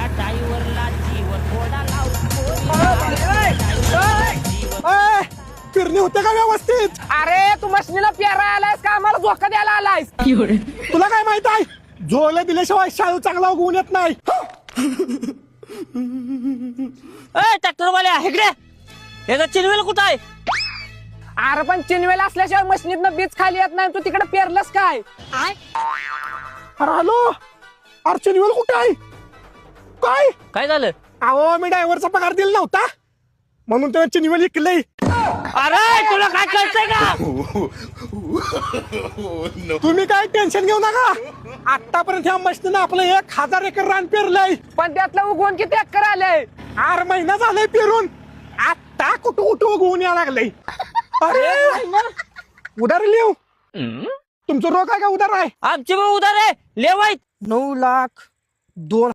या ड्रायव्हरला जीवन थोडा फिरणी होते का व्यवस्थित? अरे तू मशनीला पेरा आलायस का आम्हाला धोका द्यायला आलायस? तुला काय माहित आहे, झोले दिल्याशिवाय शाळू चांगला उगवून येत नाही. ट्रॅक्टरवाल्या इकडे याचा चिनवेल कुठं आहे? अरे पण चिनवेल असल्याशिवाय मशनीतनं बीज खाली येत नाही. तू तिकडे पेरलंस काय? अरे हॅलो, अर्चनीवेल कुठे आहे? काय काय झालं? अहो, मी ड्रायव्हरचा पगार दिला नव्हता म्हणून त्याला चिनवेल विकलंय. अरे तुला काय कळतंय का? तुम्ही काय टेन्शन घेऊ नका. आतापर्यंत ह्या मशीनं आपलं 1000 एकर रान पेरलंय. पण त्यातलं उगवून किती एकर आलंय? 8 महिना झालाय पेरून. आता कुठं उगवून यायला लागलंय. अरे उधार लिहू. तुमचं रोख आहे का उधार आहे? आमची उधार आहे लेवाईत. 9,02,000